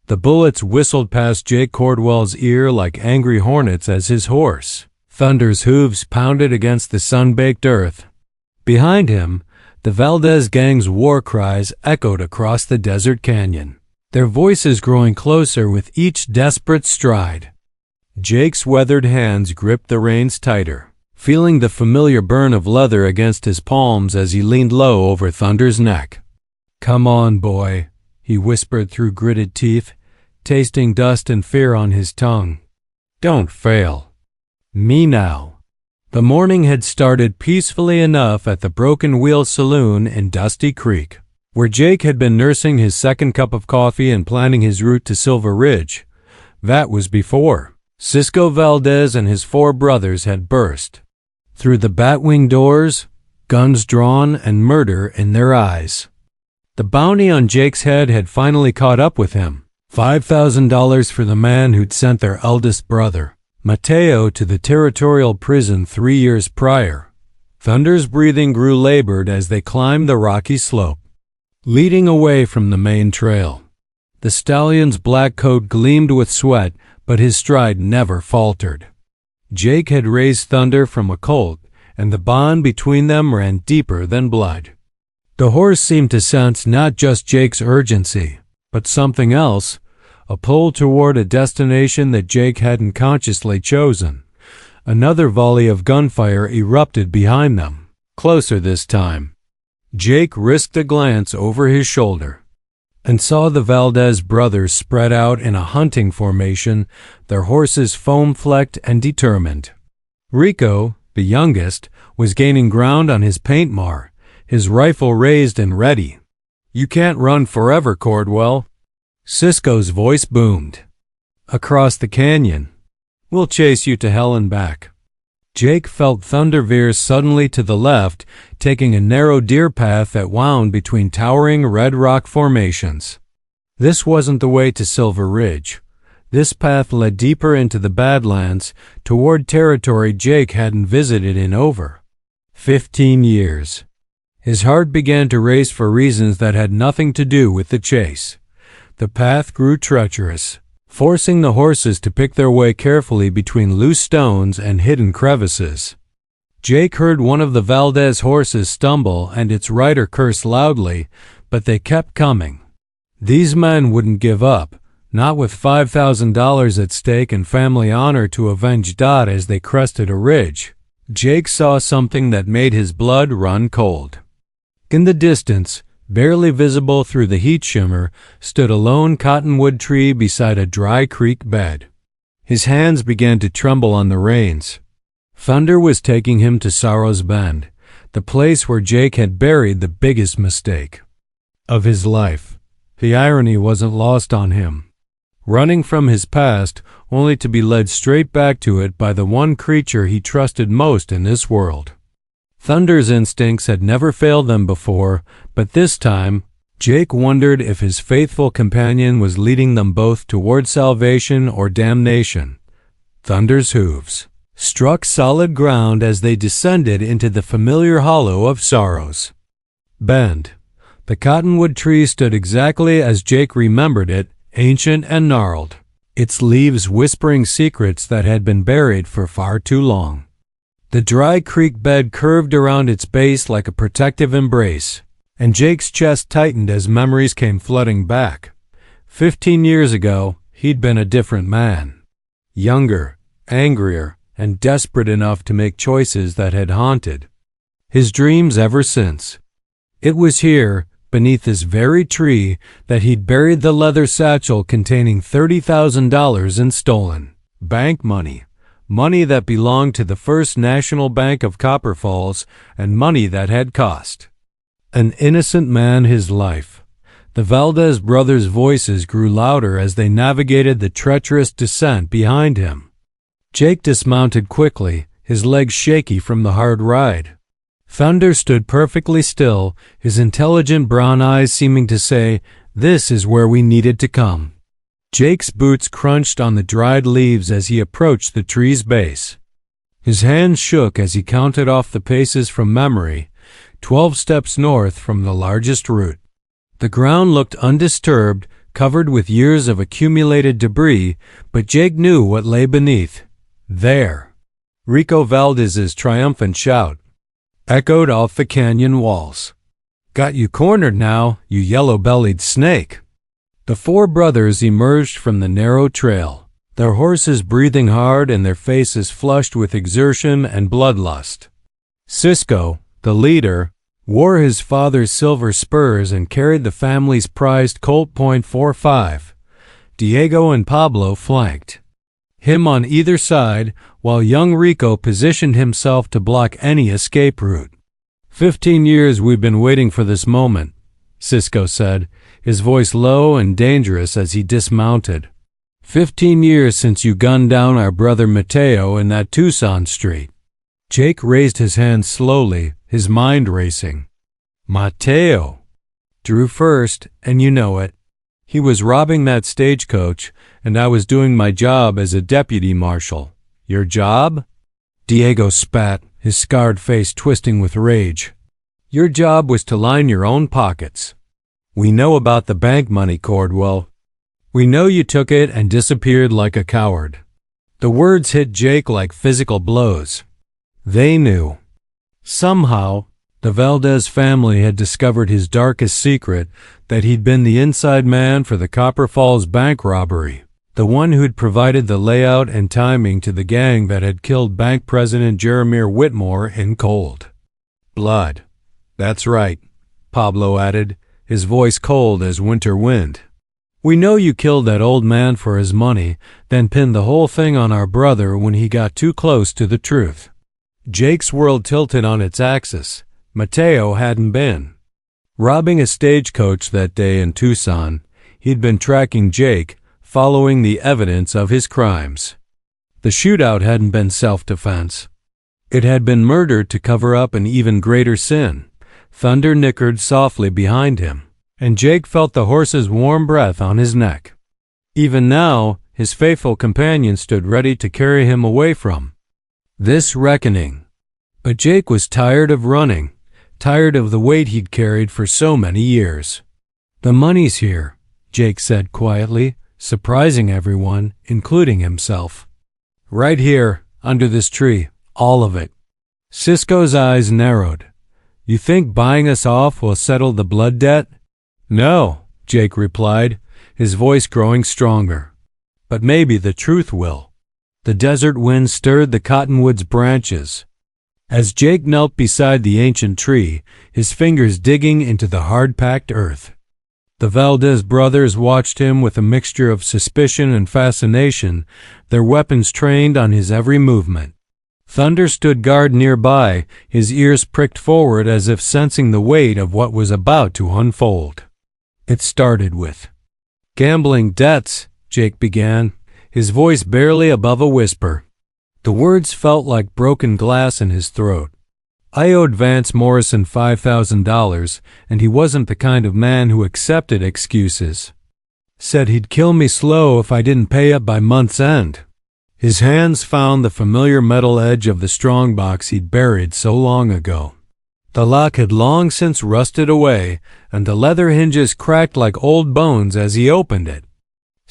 The bullets whistled past Jake Cordwell's ear like angry hornets as his horse, Thunder's hooves pounded against the sun-baked earth. Behind him, the Valdez gang's war cries echoed across the desert canyon, their voices growing closer with each desperate stride. Jake's weathered hands gripped the reins tighter, feeling the familiar burn of leather against his palms as he leaned low over Thunder's neck. "Come on, boy," he whispered through gritted teeth, tasting dust and fear on his tongue. "Don't fail. Me now." The morning had started peacefully enough at the Broken Wheel Saloon in Dusty Creek, where Jake had been nursing his second cup of coffee and planning his route to Silver Ridge. That was before Cisco Valdez and his 4 brothers had burst through the batwing doors, guns drawn and murder in their eyes. The bounty on Jake's head had finally caught up with him. $5,000 for the man who'd sent their eldest brother, Mateo, to the territorial prison 3 years prior. Thunder's breathing grew labored as they climbed the rocky slope, leading away from the main trail. The stallion's black coat gleamed with sweat, but his stride never faltered. Jake had raised Thunder from a colt, and the bond between them ran deeper than blood. The horse seemed to sense not just Jake's urgency, but something else, a pull toward a destination that Jake hadn't consciously chosen. Another volley of gunfire erupted behind them, closer this time. Jake risked a glance over his shoulder and saw the Valdez brothers spread out in a hunting formation, their horses foam-flecked and determined. Rico, the youngest, was gaining ground on his paint mar, his rifle raised and ready. "You can't run forever, Cordwell." Cisco's voice boomed. "Across the canyon. We'll chase you to hell and back." Jake felt Thunder veer suddenly to the left, taking a narrow deer path that wound between towering red rock formations. This wasn't the way to Silver Ridge. This path led deeper into the Badlands, toward territory Jake hadn't visited in over 15 years. His heart began to race for reasons that had nothing to do with the chase. The path grew treacherous, forcing the horses to pick their way carefully between loose stones and hidden crevices. Jake heard one of the Valdez horses stumble and its rider curse loudly, but they kept coming. These men wouldn't give up, not with $5,000 at stake and family honor to avenge Dot as they crested a ridge. Jake saw something that made his blood run cold. In the distance, barely visible through the heat shimmer, stood a lone cottonwood tree beside a dry creek bed. His hands began to tremble on the reins. Thunder was taking him to Sorrow's Bend, the place where Jake had buried the biggest mistake of his life. The irony wasn't lost on him. Running from his past, only to be led straight back to it by the one creature he trusted most in this world. Thunder's instincts had never failed them before, but this time, Jake wondered if his faithful companion was leading them both toward salvation or damnation. Thunder's hooves struck solid ground as they descended into the familiar hollow of Sorrow's Bend. The cottonwood tree stood exactly as Jake remembered it, ancient and gnarled, its leaves whispering secrets that had been buried for far too long. The dry creek bed curved around its base like a protective embrace, and Jake's chest tightened as memories came flooding back. 15 years ago, he'd been a different man. Younger, angrier, and desperate enough to make choices that had haunted his dreams ever since. It was here, beneath this very tree, that he'd buried the leather satchel containing $30,000 in stolen bank money. Money that belonged to the First National Bank of Copper Falls, and money that had cost an innocent man his life. The Valdez brothers' voices grew louder as they navigated the treacherous descent behind him. Jake dismounted quickly, his legs shaky from the hard ride. Thunder stood perfectly still, his intelligent brown eyes seeming to say, "This is where we needed to come." Jake's boots crunched on the dried leaves as he approached the tree's base. His hands shook as he counted off the paces from memory, 12 steps north from the largest root. The ground looked undisturbed, covered with years of accumulated debris, but Jake knew what lay beneath. There. Rico Valdez's triumphant shout echoed off the canyon walls. Got you cornered now, you yellow-bellied snake. The four brothers emerged from the narrow trail, their horses breathing hard and their faces flushed with exertion and bloodlust. Cisco, the leader, wore his father's silver spurs and carried the family's prized Colt .45. Diego and Pablo flanked him on either side, while young Rico positioned himself to block any escape route. 15 years we've been waiting for this moment, Cisco said, his voice low and dangerous as he dismounted. 15 years since you gunned down our brother Mateo in that Tucson street. Jake raised his hand slowly, his mind racing. Mateo. Drew first, and you know it. He was robbing that stagecoach, and I was doing my job as a deputy marshal. Your job? Diego spat, his scarred face twisting with rage. Your job was to line your own pockets. We know about the bank money, Cordwell. We know you took it and disappeared like a coward. The words hit Jake like physical blows. They knew. Somehow, the Valdez family had discovered his darkest secret, that he'd been the inside man for the Copper Falls bank robbery, the one who'd provided the layout and timing to the gang that had killed Bank President Jeremiah Whitmore in cold blood. That's right, Pablo added, his voice cold as winter wind. We know you killed that old man for his money, then pinned the whole thing on our brother when he got too close to the truth. Jake's world tilted on its axis. Mateo hadn't been robbing a stagecoach that day in Tucson. He'd been tracking Jake, following the evidence of his crimes. The shootout hadn't been self-defense. It had been murder to cover up an even greater sin. Thunder nickered softly behind him, and Jake felt the horse's warm breath on his neck. Even now, his faithful companion stood ready to carry him away from this reckoning. But Jake was tired of running, tired of the weight he'd carried for so many years. The money's here, Jake said quietly, surprising everyone, including himself. Right here, under this tree, all of it. Cisco's eyes narrowed. You think buying us off will settle the blood debt? No, Jake replied, his voice growing stronger. But maybe the truth will. The desert wind stirred the cottonwood's branches. As Jake knelt beside the ancient tree, his fingers digging into the hard-packed earth. The Valdez brothers watched him with a mixture of suspicion and fascination, their weapons trained on his every movement. Thunder stood guard nearby, his ears pricked forward as if sensing the weight of what was about to unfold. It started with gambling debts, Jake began, his voice barely above a whisper. The words felt like broken glass in his throat. I owed Vance Morrison $5,000, and he wasn't the kind of man who accepted excuses. Said he'd kill me slow if I didn't pay up by month's end. His hands found the familiar metal edge of the strongbox he'd buried so long ago. The lock had long since rusted away, and the leather hinges cracked like old bones as he opened it.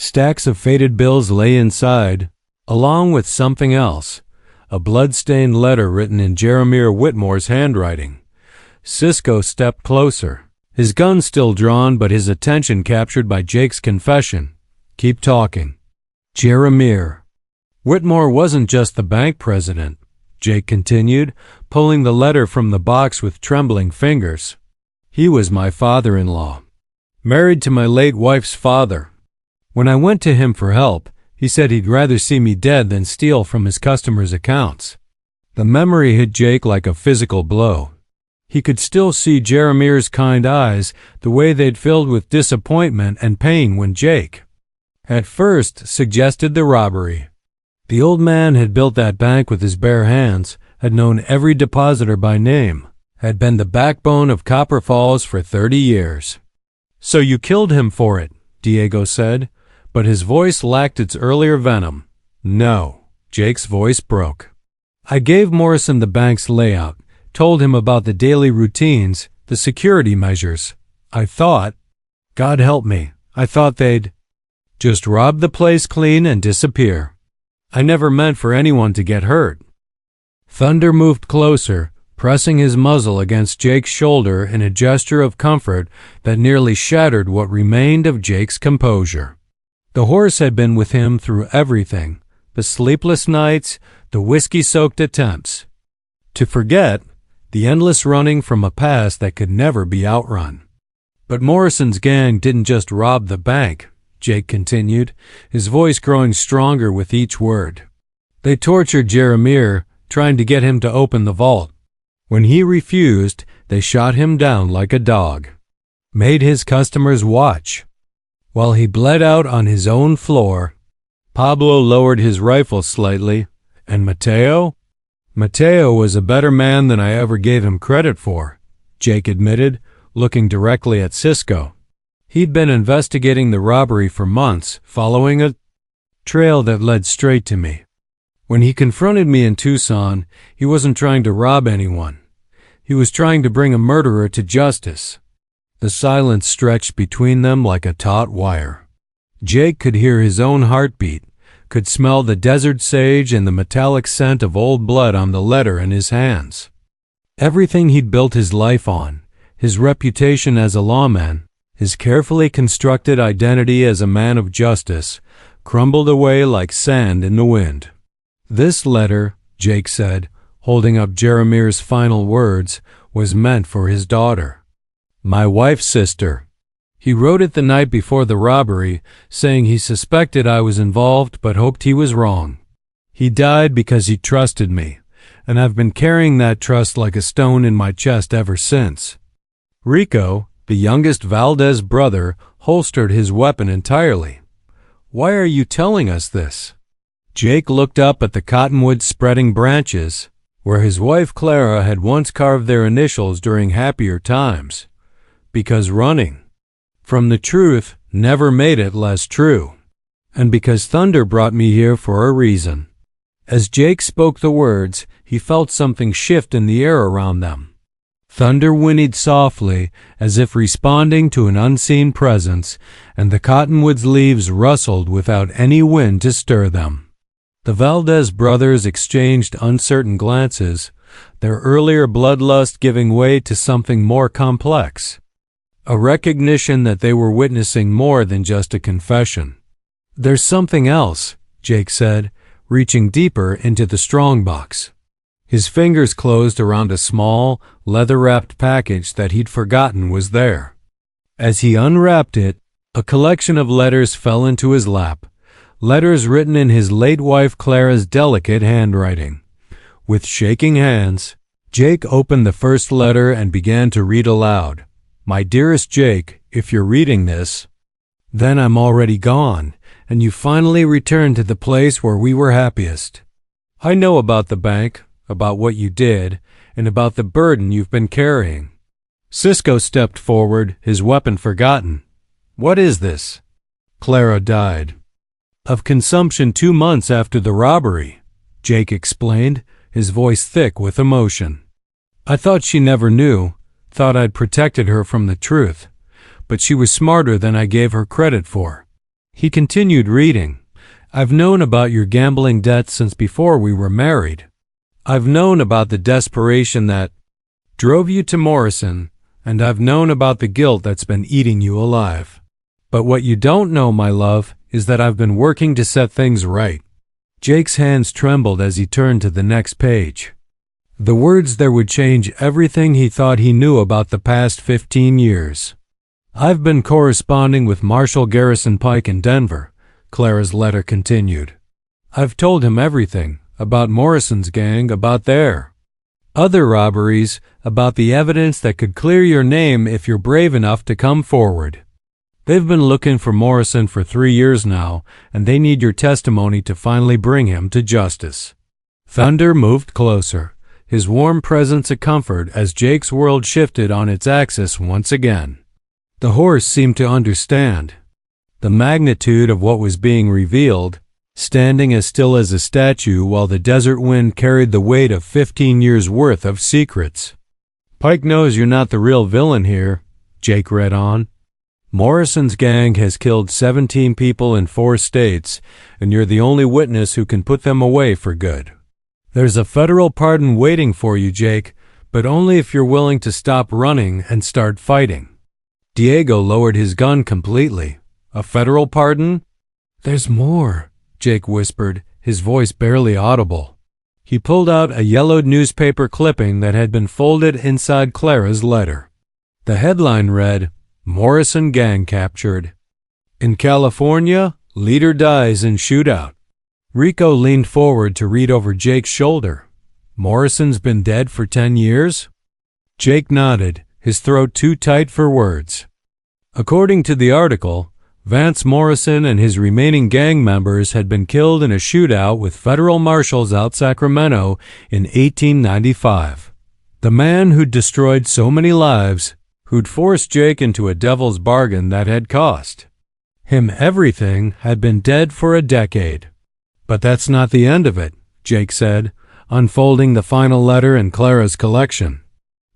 Stacks of faded bills lay inside, along with something else, a blood-stained letter written in Jeremiah Whitmore's handwriting. Cisco stepped closer, his gun still drawn but his attention captured by Jake's confession. Keep talking. Jeremiah. Whitmore wasn't just the bank president, Jake continued, pulling the letter from the box with trembling fingers. He was my father-in-law, married to my late wife's father. When I went to him for help, he said he'd rather see me dead than steal from his customers' accounts. The memory hit Jake like a physical blow. He could still see Jeremiah's kind eyes, the way they'd filled with disappointment and pain when Jake had first suggested the robbery. The old man had built that bank with his bare hands, had known every depositor by name, had been the backbone of Copper Falls for 30 years. So you killed him for it, Diego said, but his voice lacked its earlier venom. No, Jake's voice broke. I gave Morrison the bank's layout, told him about the daily routines, the security measures. I thought, God help me, I thought they'd just rob the place clean and disappear. I never meant for anyone to get hurt." Thunder moved closer, pressing his muzzle against Jake's shoulder in a gesture of comfort that nearly shattered what remained of Jake's composure. The horse had been with him through everything, the sleepless nights, the whiskey-soaked attempts to forget, the endless running from a past that could never be outrun. "But Morrison's gang didn't just rob the bank," Jake continued, his voice growing stronger with each word. "They tortured Jeremiah, trying to get him to open the vault. When he refused, they shot him down like a dog, made his customers watch, while he bled out on his own floor." Pablo lowered his rifle slightly. "And Mateo?" "Mateo was a better man than I ever gave him credit for," Jake admitted, looking directly at Cisco. He'd been investigating the robbery for months, following a trail that led straight to me. When he confronted me in Tucson, he wasn't trying to rob anyone. He was trying to bring a murderer to justice. The silence stretched between them like a taut wire. Jake could hear his own heartbeat, could smell the desert sage and the metallic scent of old blood on the letter in his hands. Everything he'd built his life on, his reputation as a lawman, his carefully constructed identity as a man of justice, crumbled away like sand in the wind. "This letter," Jake said, holding up Jeremiah's final words, "was meant for his daughter. My wife's sister. He wrote it the night before the robbery, saying he suspected I was involved but hoped he was wrong. He died because he trusted me, and I've been carrying that trust like a stone in my chest ever since." Rico, the youngest Valdez brother, holstered his weapon entirely. "Why are you telling us this?" Jake looked up at the cottonwood spreading branches, where his wife Clara had once carved their initials during happier times. "Because running from the truth never made it less true. And because Thunder brought me here for a reason." As Jake spoke the words, he felt something shift in the air around them. Thunder whinnied softly, as if responding to an unseen presence, and the cottonwood's leaves rustled without any wind to stir them. The Valdez brothers exchanged uncertain glances, their earlier bloodlust giving way to something more complex. A recognition that they were witnessing more than just a confession. "There's something else," Jake said, reaching deeper into the strongbox. His fingers closed around a small, leather-wrapped package that he'd forgotten was there. As he unwrapped it, a collection of letters fell into his lap, letters written in his late wife Clara's delicate handwriting. With shaking hands, Jake opened the first letter and began to read aloud. "My dearest Jake, if you're reading this, then I'm already gone, and you finally returned to the place where we were happiest. I know about the bank, about what you did, and about the burden you've been carrying." Cisco stepped forward, his weapon forgotten. "What is this?" "Clara died of consumption 2 months after the robbery," Jake explained, his voice thick with emotion. "I thought she never knew, thought I'd protected her from the truth, but she was smarter than I gave her credit for." He continued reading. "I've known about your gambling debts since before we were married. I've known about the desperation that drove you to Morrison, and I've known about the guilt that's been eating you alive. But what you don't know, my love, is that I've been working to set things right." Jake's hands trembled as he turned to the next page. The words there would change everything he thought he knew about the past 15 years. "I've been corresponding with Marshal Garrison Pike in Denver," Clara's letter continued. "I've told him everything, about Morrison's gang, about their other robberies, about the evidence that could clear your name if you're brave enough to come forward. They've been looking for Morrison for 3 years now, and they need your testimony to finally bring him to justice." Thunder moved closer, his warm presence a comfort as Jake's world shifted on its axis once again. The horse seemed to understand the magnitude of what was being revealed, standing as still as a statue while the desert wind carried the weight of 15 years' worth of secrets. "Pike knows you're not the real villain here," Jake read on. Morrison's gang has killed 17 people in 4 states, and you're the only witness who can put them away for good. There's a federal pardon waiting for you, Jake, but only if you're willing to stop running and start fighting." Diego lowered his gun completely. "A federal pardon?" "There's more," Jake whispered, his voice barely audible. He pulled out a yellowed newspaper clipping that had been folded inside Clara's letter. The headline read, "Morrison Gang Captured. In California, Leader Dies in Shootout." Rico leaned forward to read over Jake's shoulder. "Morrison's been dead for 10 years?" Jake nodded, his throat too tight for words. According to the article, Vance Morrison and his remaining gang members had been killed in a shootout with federal marshals out Sacramento in 1895. The man who'd destroyed so many lives, who'd forced Jake into a devil's bargain that had cost him everything, had been dead for a decade. "But that's not the end of it," Jake said, unfolding the final letter in Clara's collection.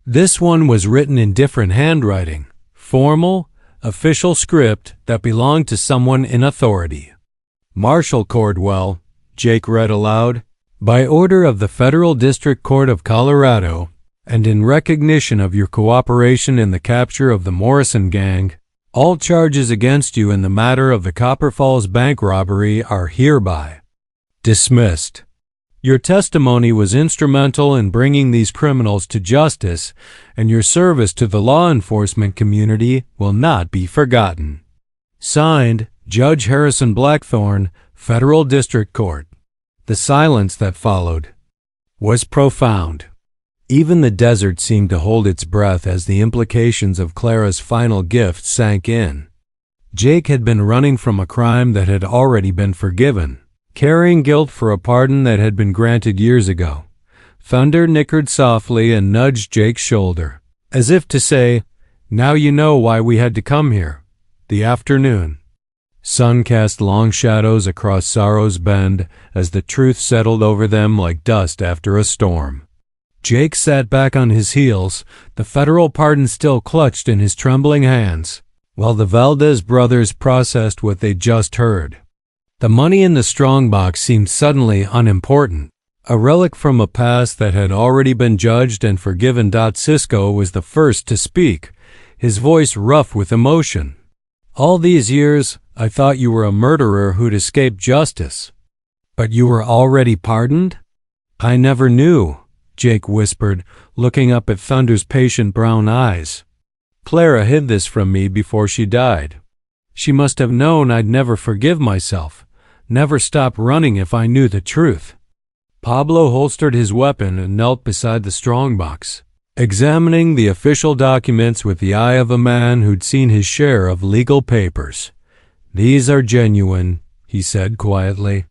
This one was written in different handwriting, formal, official script that belonged to someone in authority. "Marshal Cordwell," Jake read aloud, "by order of the Federal District Court of Colorado, and in recognition of your cooperation in the capture of the Morrison Gang, all charges against you in the matter of the Copper Falls bank robbery are hereby dismissed. Your testimony was instrumental in bringing these criminals to justice, and your service to the law enforcement community will not be forgotten. Signed, Judge Harrison Blackthorne, Federal District Court." The silence that followed was profound. Even the desert seemed to hold its breath as the implications of Clara's final gift sank in. Jake had been running from a crime that had already been forgiven, carrying guilt for a pardon that had been granted years ago. Thunder nickered softly and nudged Jake's shoulder, as if to say, "Now you know why we had to come here." The afternoon sun cast long shadows across Sorrow's Bend as the truth settled over them like dust after a storm. Jake sat back on his heels, the federal pardon still clutched in his trembling hands, while the Valdez brothers processed what they'd just heard. The money in the strongbox seemed suddenly unimportant, a relic from a past that had already been judged and forgiven. Cisco was the first to speak, his voice rough with emotion. "All these years, I thought you were a murderer who'd escaped justice. But you were already pardoned?" "I never knew," Jake whispered, looking up at Thunder's patient brown eyes. "Clara hid this from me before she died. She must have known I'd never forgive myself, never stop running if I knew the truth." Pablo holstered his weapon and knelt beside the strongbox, examining the official documents with the eye of a man who'd seen his share of legal papers. "These are genuine," he said quietly.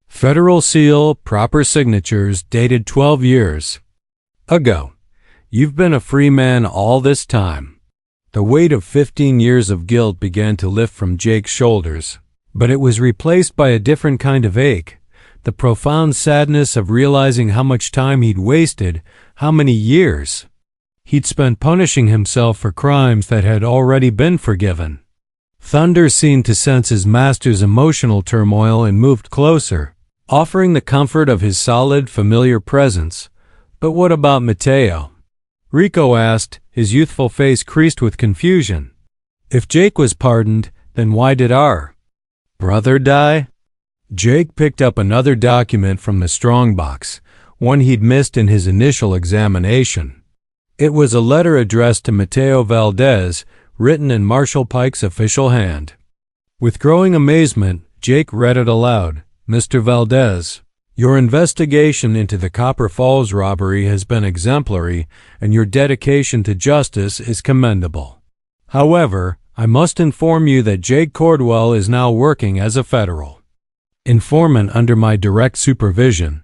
"Federal seal, proper signatures, dated 12 years ago. You've been a free man all this time." The weight of 15 years of guilt began to lift from Jake's shoulders, but it was replaced by a different kind of ache, the profound sadness of realizing how much time he'd wasted, how many years he'd spent punishing himself for crimes that had already been forgiven. Thunder seemed to sense his master's emotional turmoil and moved closer, offering the comfort of his solid, familiar presence. "But what about Mateo?" Rico asked, his youthful face creased with confusion. "If Jake was pardoned, then why did our brother die?" Jake picked up another document from the strongbox, one he'd missed in his initial examination. It was a letter addressed to Mateo Valdez, written in Marshal Pike's official hand. With growing amazement, Jake read it aloud. "Mr. Valdez, your investigation into the Copper Falls robbery has been exemplary, and your dedication to justice is commendable. However, I must inform you that Jake Cordwell is now working as a federal informant under my direct supervision.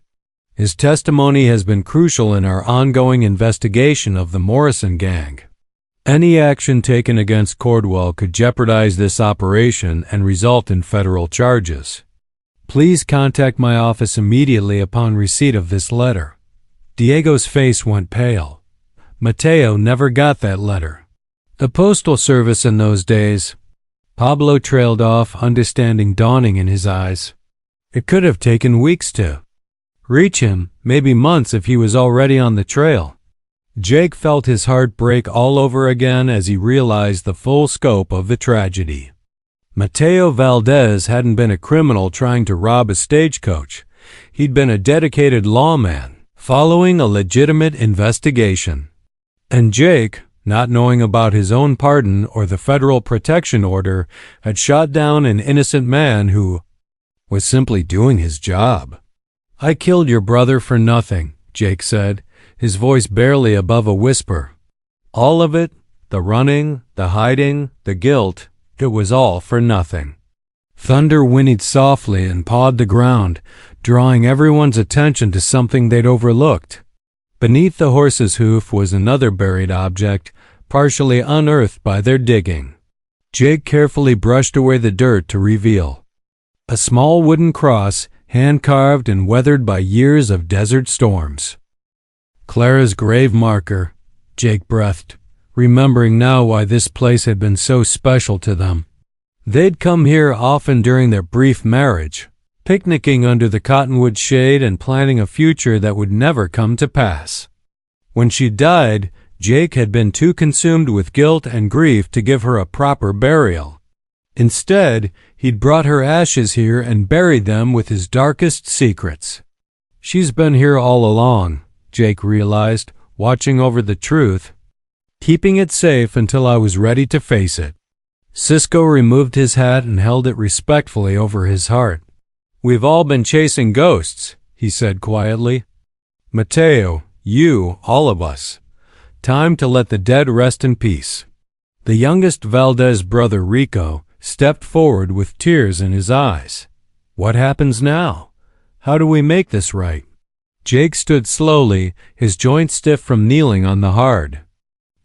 His testimony has been crucial in our ongoing investigation of the Morrison Gang. Any action taken against Cordwell could jeopardize this operation and result in federal charges. Please contact my office immediately upon receipt of this letter." Diego's face went pale. Mateo never got that letter. The postal service in those days, Pablo trailed off, understanding dawning in his eyes. It could have taken weeks to reach him, maybe months if he was already on the trail. Jake felt his heart break all over again as he realized the full scope of the tragedy. Mateo Valdez hadn't been a criminal trying to rob a stagecoach. He'd been a dedicated lawman, following a legitimate investigation. And Jake, not knowing about his own pardon or the federal protection order, had shot down an innocent man who was simply doing his job. "I killed your brother for nothing," Jake said, his voice barely above a whisper. "All of it, the running, the hiding, the guilt, it was all for nothing." Thunder whinnied softly and pawed the ground, drawing everyone's attention to something they'd overlooked. Beneath the horse's hoof was another buried object, partially unearthed by their digging. Jake carefully brushed away the dirt to reveal a small wooden cross, hand-carved and weathered by years of desert storms. "Clara's grave marker," Jake breathed, remembering now why this place had been so special to them. They'd come here often during their brief marriage, picnicking under the cottonwood shade and planning a future that would never come to pass. When she died, Jake had been too consumed with guilt and grief to give her a proper burial. Instead, he'd brought her ashes here and buried them with his darkest secrets. "She's been here all along," Jake realized, watching over the truth, keeping it safe until I was ready to face it. Cisco removed his hat and held it respectfully over his heart. "We've all been chasing ghosts," he said quietly. "Mateo, you, all of us. Time to let the dead rest in peace." The youngest Valdez brother, Rico, stepped forward with tears in his eyes. "What happens now? How do we make this right?" Jake stood slowly, his joints stiff from kneeling on the hard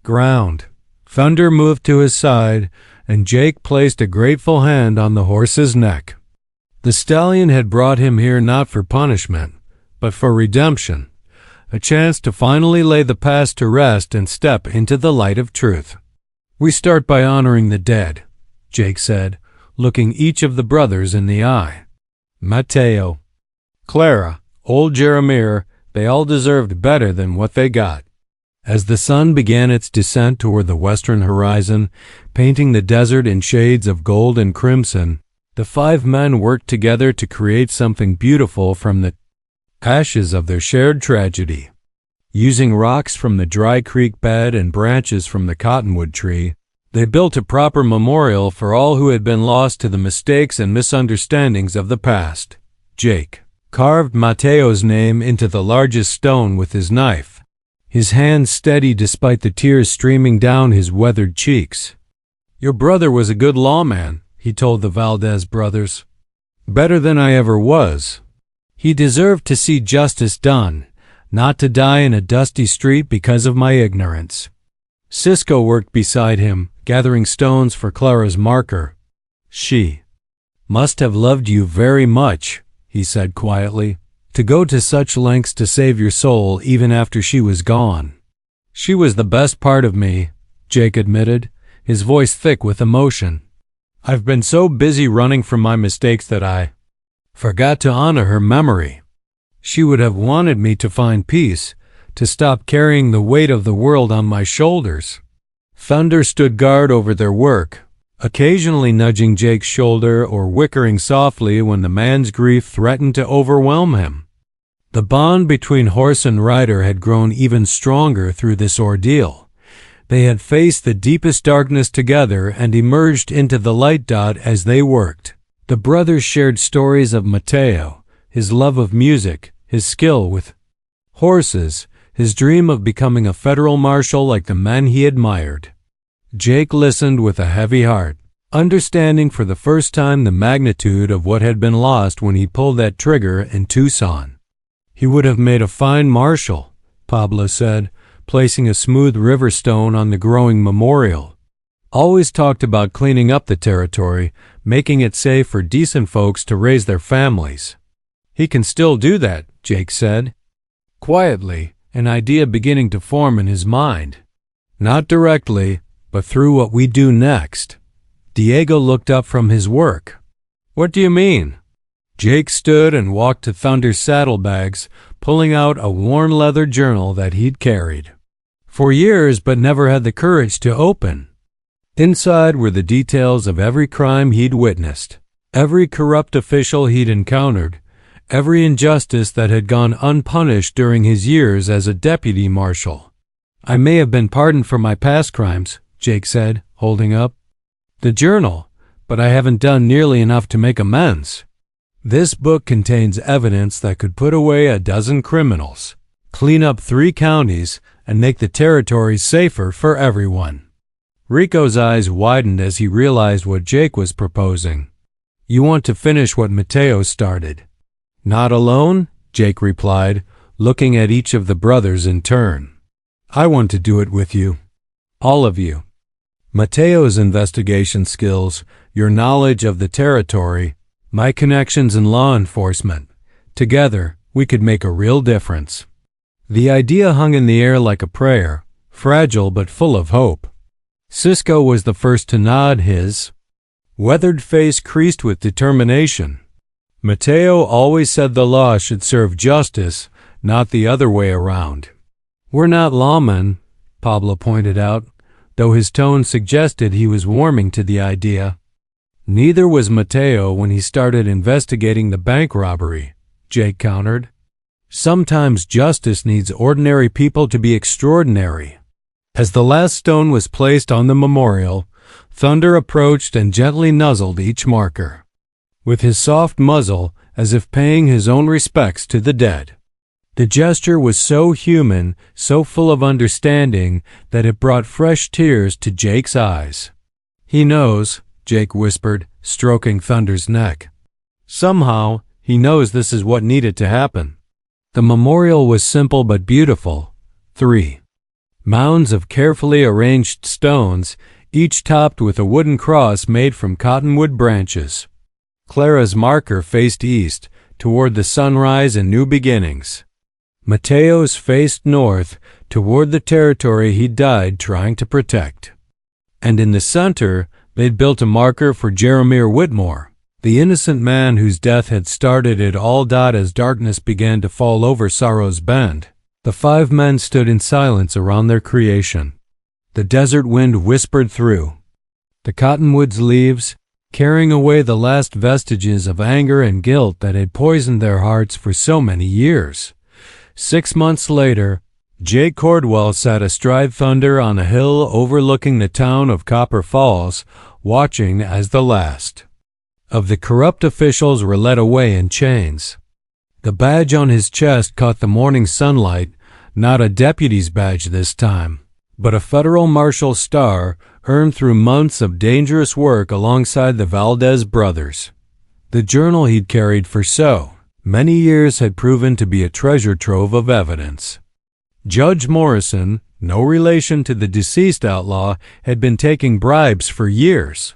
ground. Thunder moved to his side, and Jake placed a grateful hand on the horse's neck. The stallion had brought him here not for punishment, but for redemption, a chance to finally lay the past to rest and step into the light of truth. "We start by honoring the dead," Jake said, looking each of the brothers in the eye. "Mateo, Clara, old Jeremiah, they all deserved better than what they got." As the sun began its descent toward the western horizon, painting the desert in shades of gold and crimson, the five men worked together to create something beautiful from the ashes of their shared tragedy. Using rocks from the dry creek bed and branches from the cottonwood tree, they built a proper memorial for all who had been lost to the mistakes and misunderstandings of the past. Jake carved Mateo's name into the largest stone with his knife, his hand steady despite the tears streaming down his weathered cheeks. "Your brother was a good lawman," he told the Valdez brothers. "Better than I ever was. He deserved to see justice done, not to die in a dusty street because of my ignorance." Cisco worked beside him, gathering stones for Clara's marker. "She must have loved you very much," he said quietly, "to go to such lengths to save your soul even after she was gone." "She was the best part of me," Jake admitted, his voice thick with emotion. "I've been so busy running from my mistakes that I forgot to honor her memory. She would have wanted me to find peace, to stop carrying the weight of the world on my shoulders." Thunder stood guard over their work, occasionally nudging Jake's shoulder or whickering softly when the man's grief threatened to overwhelm him. The bond between horse and rider had grown even stronger through this ordeal. They had faced the deepest darkness together and emerged into the light dot as they worked. The brothers shared stories of Mateo, his love of music, his skill with horses, his dream of becoming a federal marshal like the men he admired. Jake listened with a heavy heart, understanding for the first time the magnitude of what had been lost when he pulled that trigger in Tucson. "He would have made a fine marshal," Pablo said, placing a smooth river stone on the growing memorial. "Always talked about cleaning up the territory, making it safe for decent folks to raise their families." "He can still do that," Jake said, quietly, an idea beginning to form in his mind. "Not directly, but through what we do next." Diego looked up from his work. "What do you mean?" Jake stood and walked to Thunder's saddlebags, pulling out a worn leather journal that he'd carried for years but never had the courage to open. Inside were the details of every crime he'd witnessed, every corrupt official he'd encountered, every injustice that had gone unpunished during his years as a deputy marshal. "I may have been pardoned for my past crimes," Jake said, holding up the journal, "but I haven't done nearly enough to make amends. This book contains evidence that could put away a dozen criminals, clean up 3 counties, and make the territories safer for everyone." Rico's eyes widened as he realized what Jake was proposing. "You want to finish what Mateo started." "Not alone," Jake replied, looking at each of the brothers in turn. "I want to do it with you. All of you. Mateo's investigation skills, your knowledge of the territory, my connections in law enforcement. Together, we could make a real difference." The idea hung in the air like a prayer, fragile but full of hope. Cisco was the first to nod, his weathered face creased with determination. "Mateo always said the law should serve justice, not the other way around." "We're not lawmen," Pablo pointed out, though his tone suggested he was warming to the idea. "Neither was Mateo when he started investigating the bank robbery," Jake countered. "Sometimes justice needs ordinary people to be extraordinary." As the last stone was placed on the memorial, Thunder approached and gently nuzzled each marker, with his soft muzzle as if paying his own respects to the dead. The gesture was so human, so full of understanding, that it brought fresh tears to Jake's eyes. "He knows," Jake whispered, stroking Thunder's neck. "Somehow, he knows this is what needed to happen." The memorial was simple but beautiful. 3 mounds of carefully arranged stones, each topped with a wooden cross made from cottonwood branches. Clara's marker faced east, toward the sunrise and new beginnings. Mateo's faced north, toward the territory he died trying to protect. And in the center, they'd built a marker for Jeremiah Whitmore, the innocent man whose death had started it all. As darkness began to fall over Sorrow's Bend, the 5 men stood in silence around their creation. The desert wind whispered through the cottonwood's leaves, carrying away the last vestiges of anger and guilt that had poisoned their hearts for so many years. 6 months later, Jake Cordwell sat astride Thunder on a hill overlooking the town of Copper Falls, watching as the last of the corrupt officials were led away in chains. The badge on his chest caught the morning sunlight, not a deputy's badge this time, but a federal marshal's star earned through months of dangerous work alongside the Valdez brothers. The journal he'd carried for so many years had proven to be a treasure trove of evidence. Judge Morrison, no relation to the deceased outlaw, had been taking bribes for years.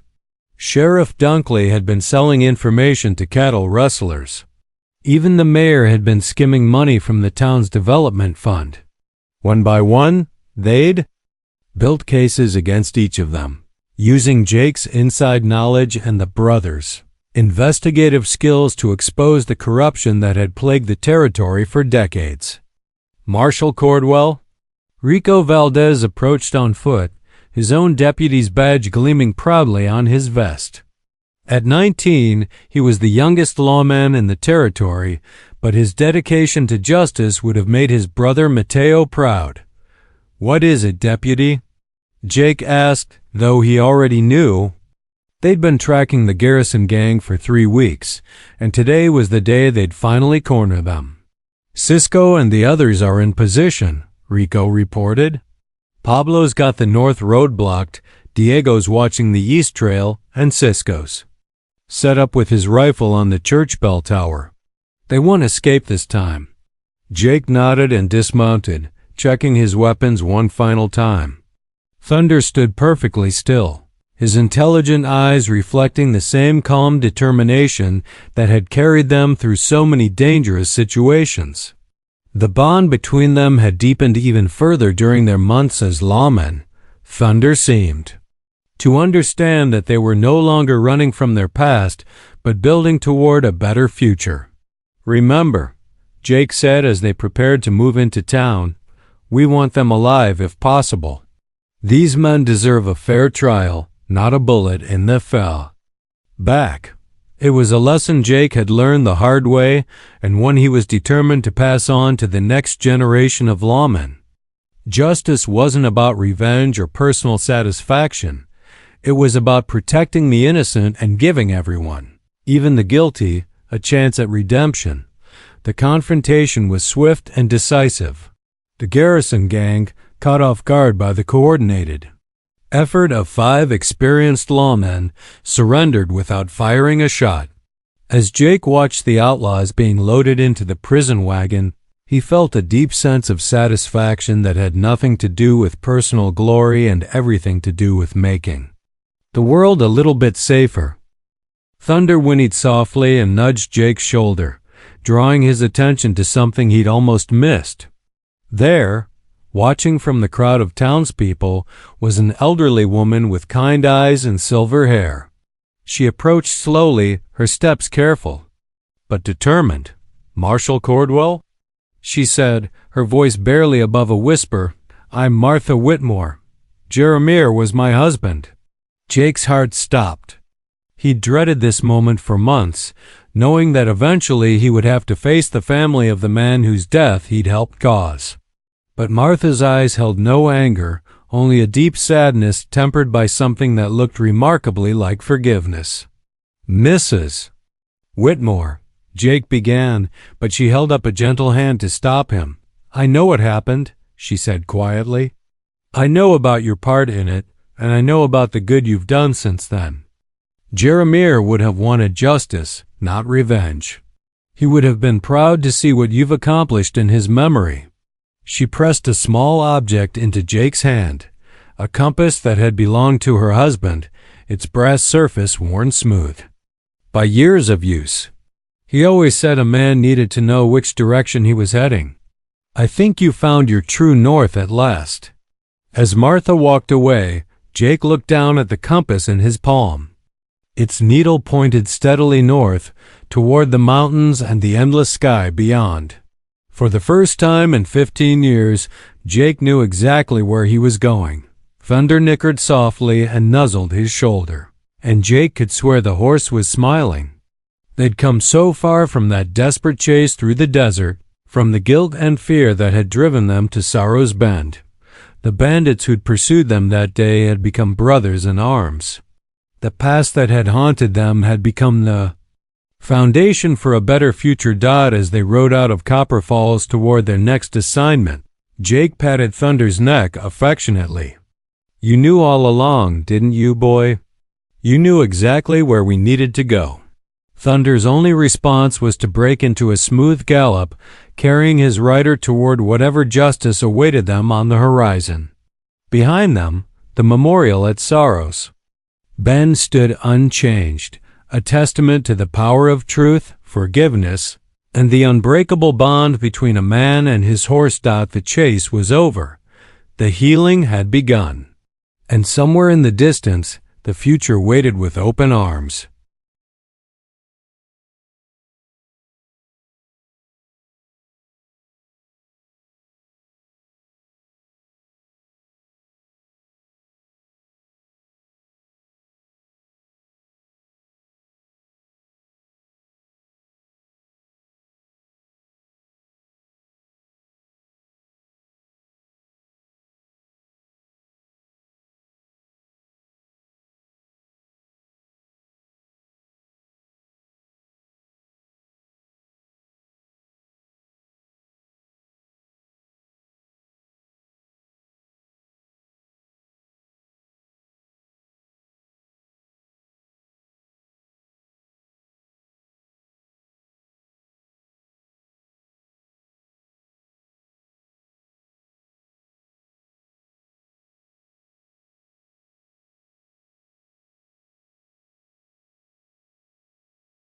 Sheriff Dunkley had been selling information to cattle rustlers. Even the mayor had been skimming money from the town's development fund. One by one, they'd built cases against each of them, using Jake's inside knowledge and the brothers' investigative skills to expose the corruption that had plagued the territory for decades. Marshal Cordwell? Rico Valdez approached on foot, his own deputy's badge gleaming proudly on his vest. At 19, he was the youngest lawman in the territory, but his dedication to justice would have made his brother Mateo proud. "What is it, deputy?" Jake asked, though he already knew. They'd been tracking the Garrison gang for 3 weeks, and today was the day they'd finally corner them. "Cisco and the others are in position," Rico reported. "Pablo's got the north road blocked, Diego's watching the east trail, and Cisco's set up with his rifle on the church bell tower. They won't escape this time." Jake nodded and dismounted, checking his weapons one final time. Thunder stood perfectly still, his intelligent eyes reflecting the same calm determination that had carried them through so many dangerous situations. The bond between them had deepened even further during their months as lawmen, Thunder seemed to understand that they were no longer running from their past, but building toward a better future. "Remember," Jake said as they prepared to move into town, "we want them alive if possible. These men deserve a fair trial, not a bullet in the fell." Back. It was a lesson Jake had learned the hard way, and one he was determined to pass on to the next generation of lawmen. Justice wasn't about revenge or personal satisfaction. It was about protecting the innocent and giving everyone, even the guilty, a chance at redemption. The confrontation was swift and decisive. The Garrison gang, caught off guard by the coordinated effort of 5 experienced lawmen, surrendered without firing a shot. As Jake watched the outlaws being loaded into the prison wagon, he felt a deep sense of satisfaction that had nothing to do with personal glory and everything to do with making the world a little bit safer. Thunder whinnied softly and nudged Jake's shoulder, drawing his attention to something he'd almost missed. There, watching from the crowd of townspeople, was an elderly woman with kind eyes and silver hair. She approached slowly, her steps careful, but determined. "Marshal Cordwell?" she said, her voice barely above a whisper. "I'm Martha Whitmore. Jeremiah was my husband." Jake's heart stopped. He dreaded this moment for months, knowing that eventually he would have to face the family of the man whose death he'd helped cause. But Martha's eyes held no anger, only a deep sadness tempered by something that looked remarkably like forgiveness. "Mrs. Whitmore," Jake began, but she held up a gentle hand to stop him. "I know what happened," she said quietly. "I know about your part in it, and I know about the good you've done since then. Jeremiah would have wanted justice, not revenge. He would have been proud to see what you've accomplished in his memory." She pressed a small object into Jake's hand, a compass that had belonged to her husband, its brass surface worn smooth by years of use. He always said a man needed to know which direction he was heading. "I think you found your true north at last." As Martha walked away, Jake looked down at the compass in his palm. Its needle pointed steadily north, toward the mountains and the endless sky beyond. For the first time in 15 years, Jake knew exactly where he was going. Thunder nickered softly and nuzzled his shoulder, and Jake could swear the horse was smiling. They'd come so far from that desperate chase through the desert, from the guilt and fear that had driven them to Sorrow's Bend. The bandits who'd pursued them that day had become brothers in arms. The past that had haunted them had become the foundation for a better future. As they rode out of Copper Falls toward their next assignment, Jake patted Thunder's neck affectionately. "You knew all along, didn't you, boy? You knew exactly where we needed to go." Thunder's only response was to break into a smooth gallop, carrying his rider toward whatever justice awaited them on the horizon. Behind them, the memorial at Sorrow's Bend stood unchanged, a testament to the power of truth, forgiveness, and the unbreakable bond between a man and his horse. The chase was over. The healing had begun. And somewhere in the distance, the future waited with open arms.